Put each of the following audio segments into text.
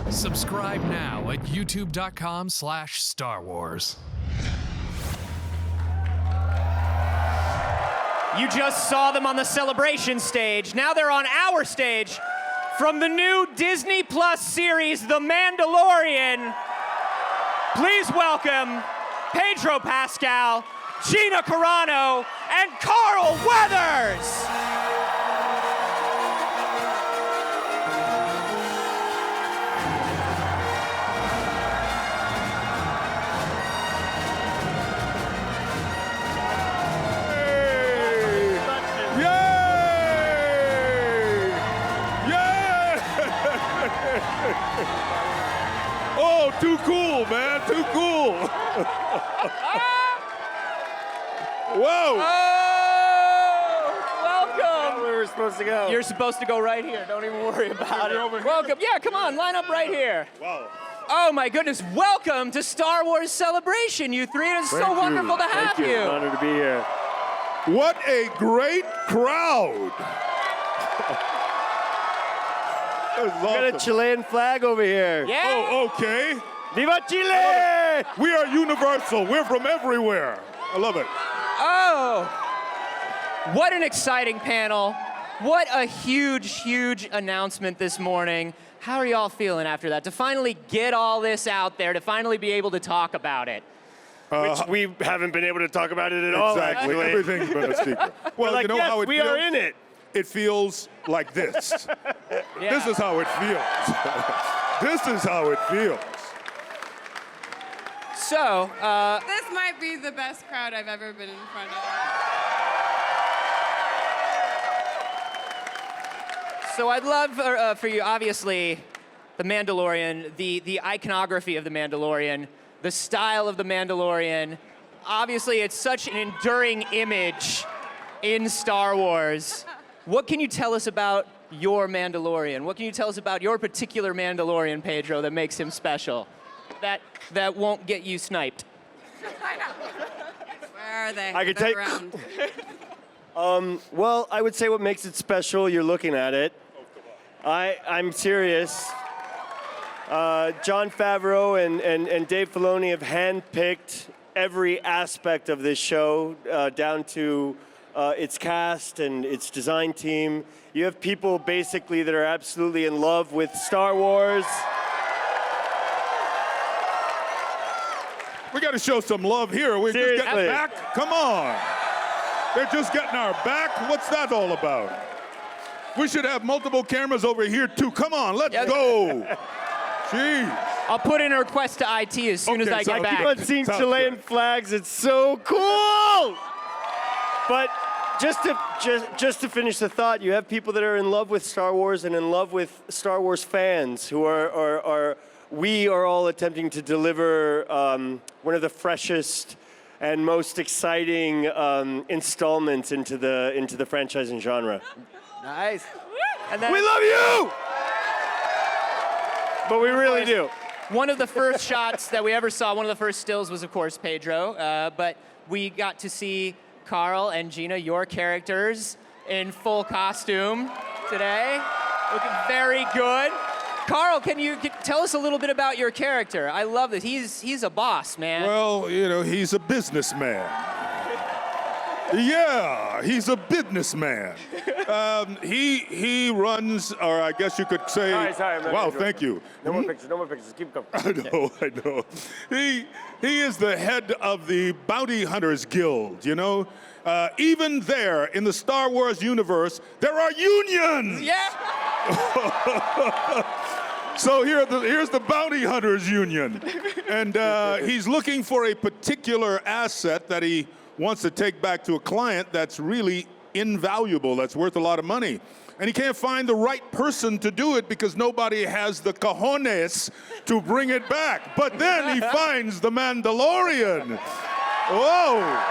Subscribe now at youtube.com/Star Wars. You just saw them on the celebration stage. Now they're on our stage from the new Disney Plus series, The Mandalorian. Please welcome Pedro Pascal, Gina Carano, and Carl Weathers. Oh, too cool, man, too cool. Whoa. Oh, welcome. Where we're supposed to go. You're supposed to go right here. Don't even worry about it. over here. Welcome. Yeah, come on, line up right here. Wow. Oh my goodness, welcome to Star Wars Celebration, you three. It's so wonderful to have Thank you. Honored to be here. What a great crowd. That was We got a awesome. Chilean flag over here. Yeah. Oh, okay. Viva Chile! We are universal. We're from everywhere. I love it. Oh, what an exciting panel. What a huge, huge announcement this morning. How are y'all feeling after that? To finally get all this out there, to finally be able to talk about it. Which we haven't been able to talk about it at all, Exactly. actually. Everything's been a secret. Well, Like, you know yes, how it we feels? are in it. It feels like this. Yeah. This is how it feels. This is how it feels. So, This might be the best crowd I've ever been in front of. So I'd love for you, obviously, the Mandalorian, the iconography of the Mandalorian, the style of the Mandalorian. Obviously, it's such an enduring image in Star Wars. What can you tell us about your Mandalorian? What can you tell us about your particular Mandalorian, Pedro, that makes him special? That won't get you sniped. Where are they? I can They're take- around. Well, I would say what makes it special, you're looking at it. I'm serious. Jon Favreau and Dave Filoni have handpicked every aspect of this show down to its cast and its design team. You have people basically that are absolutely in love with Star Wars. We got to show some love here. We're just Seriously. getting back. Come on. They're just getting our back. What's that all about? We should have multiple cameras over here too. Come on, let's Yeah. go. Jeez. I'll put in a request to IT as soon as Okay, I get sounds back. good. I've seen Sounds Chilean good. flags. It's so cool. But just to finish the thought, you have people that are in love with Star Wars and in love with Star Wars fans who we are all attempting to deliver one of the freshest and most exciting installments into the franchise and genre. Nice. And then We love you, but we really do. one of the first shots that we ever saw, one of the first stills was, of course, Pedro. But we got to see Carl and Gina, your characters, in full costume today. Looking very good. Carl, can you tell us a little bit about your character? I love this. He's a boss, man. Well, you know, he's a businessman. Yeah, he's a businessman. He runs, or I guess you could say. Sorry, man. Wow, thank you. No more pictures. No more pictures. Keep going. I know. He is the head of the Bounty Hunters Guild, you know? Even there, in the Star Wars universe, there are unions! Yeah. So here's the Bounty Hunters Union. And he's looking for a particular asset that he wants to take back to a client that's really invaluable, that's worth a lot of money. And he can't find the right person to do it because nobody has the cojones to bring it back. But then he finds the Mandalorian. Whoa!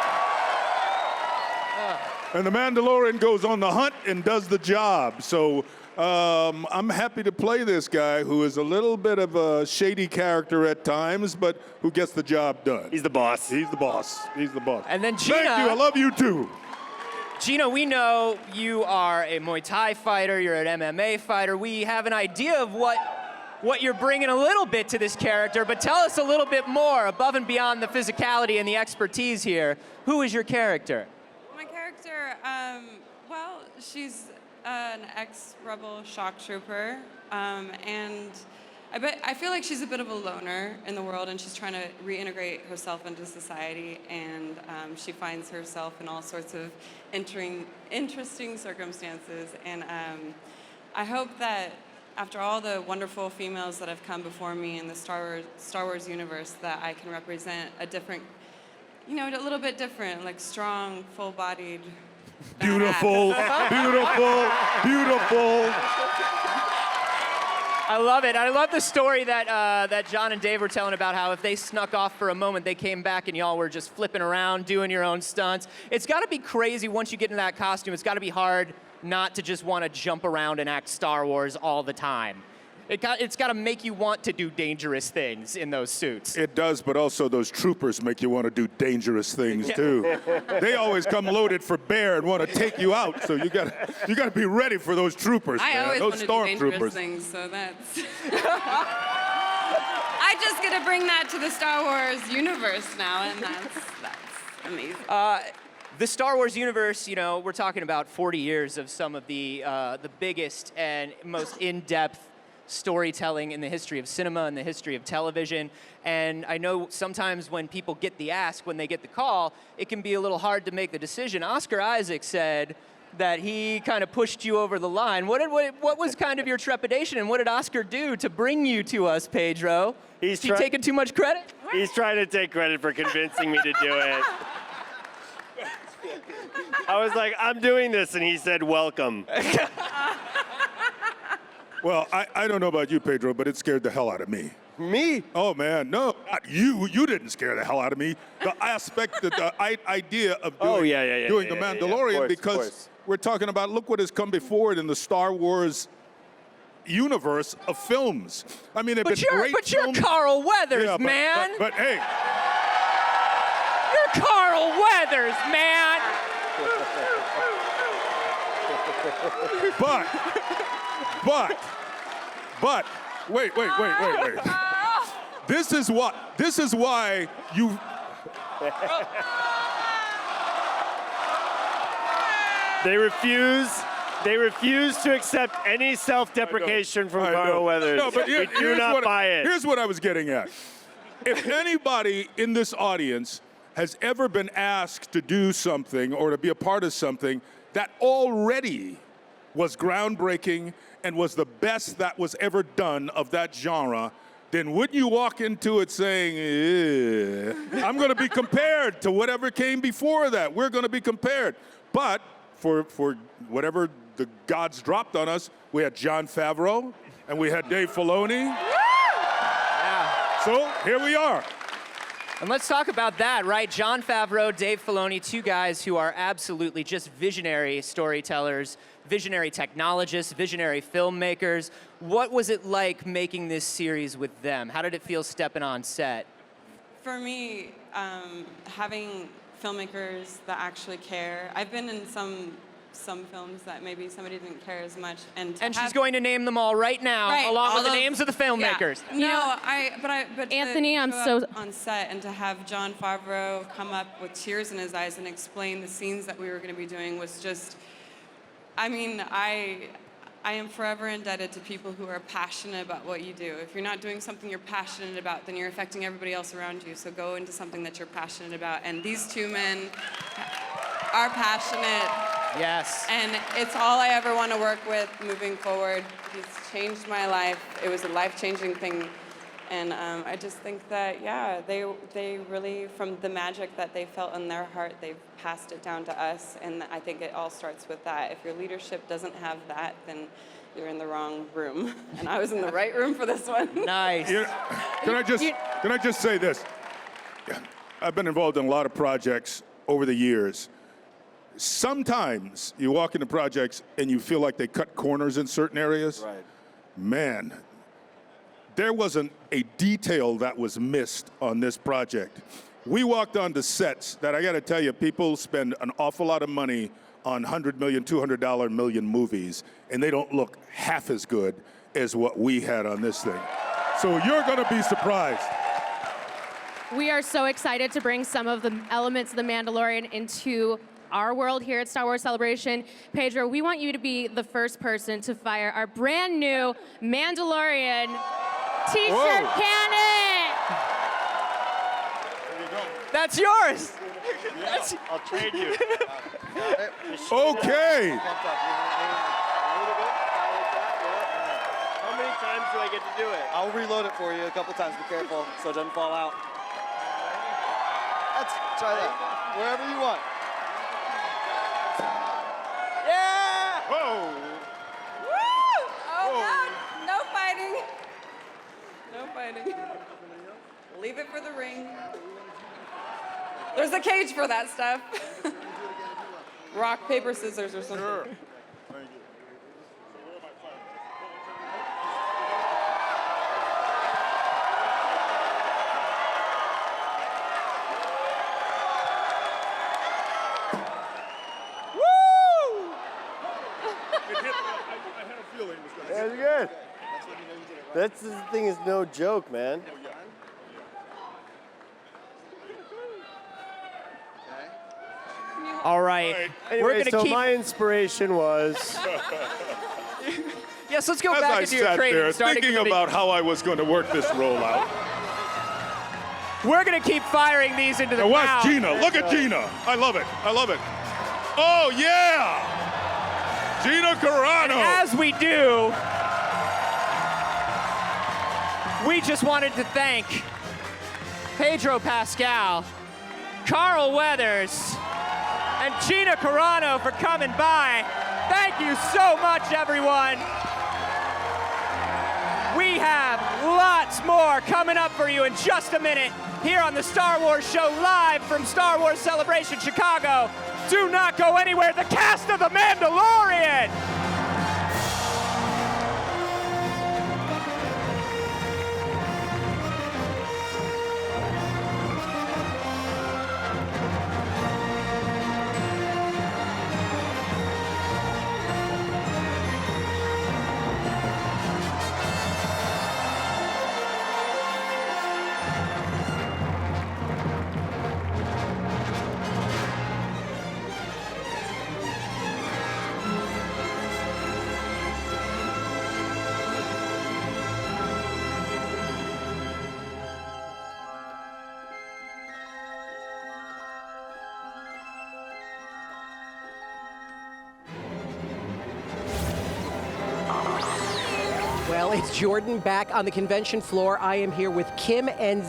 And the Mandalorian goes on the hunt and does the job. So I'm happy to play this guy who is a little bit of a shady character at times, but who gets the job done. He's the boss. He's the boss. He's the boss. And then Gina. Thank you. I love you too. Gina, we know you are a Muay Thai fighter, you're an MMA fighter. We have an idea of what what you're bringing a little bit to this character, but tell us a little bit more above and beyond the physicality and the expertise here. Who is your character? My character, well, she's an ex-rebel shock trooper, and I feel like she's a bit of a loner in the world, and she's trying to reintegrate herself into society, and she finds herself in all sorts of interesting circumstances. And I hope that after all the wonderful females that have come before me in the Star Wars universe, that I can represent a different, a little bit different, like strong, full-bodied. Beautiful, beautiful, beautiful. I love it. I love the story that John and Dave were telling about how if they snuck off for a moment, they came back and y'all were just flipping around, doing your own stunts. It's got to be crazy once you get in that costume. It's got to be hard not to just want to jump around and act Star Wars all the time. It's got to make you want to do dangerous things in those suits. It does, but also those troopers make you want to do dangerous things too. They always come loaded for bear and want to take you out, so you got to be ready for those troopers. I man. always Those want to do dangerous stormtroopers. things, so that's. I just get to bring that to the Star Wars universe now, and that's amazing. The Star Wars universe, we're talking about 40 years of some of the biggest and most in-depth storytelling in the history of cinema and the history of television. And I know sometimes when people get the ask, when they get the call, it can be a little hard to make the decision. Oscar Isaac said that he kind of pushed you over the line. What was kind of your trepidation, and what did Oscar do to bring you to us, Pedro? Is he taking too much credit? He's trying to take credit for convincing me to do it. I was like, I'm doing this, and he said, welcome. Well, I don't know about you, Pedro, but it scared the hell out of me. Me? Oh man, no, not you. You didn't scare the hell out of me. The aspect, the idea of doing the Mandalorian, of because course. we're talking about look what has come before it in the Star Wars universe of films. I mean, But you're films. Carl Weathers, man. But hey, You're Carl Weathers, man. but wait. This is why you. They refuse to accept any self-deprecation from Carl Weathers. No, but we do not buy it. Here's what I was getting at. If anybody in this audience has ever been asked to do something or to be a part of something that already was groundbreaking and was the best that was ever done of that genre, then wouldn't you walk into it saying, I'm going to be compared to whatever came before that. We're going to be compared. But for whatever the gods dropped on us, we had Jon Favreau and we had Dave Filoni. Yeah. So here we are. And let's talk about that, right? Jon Favreau, Dave Filoni, two guys who are absolutely just visionary storytellers, visionary technologists, visionary filmmakers. What was it like making this series with them? How did it feel stepping on set? For me, having filmmakers that actually care. I've been in some films that maybe somebody didn't care as much, and she's going to name them all right now, along with the names of the filmmakers. Yeah. But Anthony, I'm so on set, and to have Jon Favreau come up with tears in his eyes and explain the scenes that we were going to be doing was just. I mean, I am forever indebted to people who are passionate about what you do. If you're not doing something you're passionate about, then you're affecting everybody else around you. So go into something that you're passionate about. And these two men are passionate. Yes. And it's all I ever want to work with moving forward. He's changed my life. It was a life-changing thing. And I just think that, yeah, they really, from the magic that they felt in their heart, they've passed it down to us. And I think it all starts with that. If your leadership doesn't have that, then you're in the wrong room. And I was in the right room for this one. Nice. Can I just say this? I've been involved in a lot of projects over the years. Sometimes you walk into projects and you feel like they cut corners in certain areas. Right. Man, there wasn't a detail that was missed on this project. We walked onto sets that I got to tell you, people spend an awful lot of money on $100 million, $200 million movies, and they don't look half as good as what we had on this thing. So you're going to be surprised. We are so excited to bring some of the elements of The Mandalorian into our world here at Star Wars Celebration. Pedro, we want you to be the first person to fire our brand new Mandalorian t-shirt Whoa. cannon. That's yours. I'll trade you. Okay. How many times do I get to do it? I'll reload it for you a couple times. Be careful so it doesn't fall out. Let's try that. Wherever you want. Yeah. Whoa. Woo! Oh, no, no fighting. No fighting. Leave it for the ring. There's a cage for that stuff. Rock, paper, scissors, or something. Sure. Woo! That's good. That's the thing is no joke, man. All right. Anyway, We're gonna so keep. my inspiration was Yes, let's go As back I into your sat training. there starting thinking from the about how I was going to work this rollout. We're gonna keep firing these into the Now watch ground. Gina. Look at Gina. I love it. I love it. Oh, yeah. Gina Carano. As we do, we just wanted to thank Pedro Pascal, Carl Weathers, and Gina Carano for coming by. Thank you so much, everyone. We have lots more coming up for you in just a minute here on the Star Wars Show, live from Star Wars Celebration Chicago. Do not go anywhere. The cast of The Mandalorian. Well, it's Jordan back on the convention floor. I am here with Kim and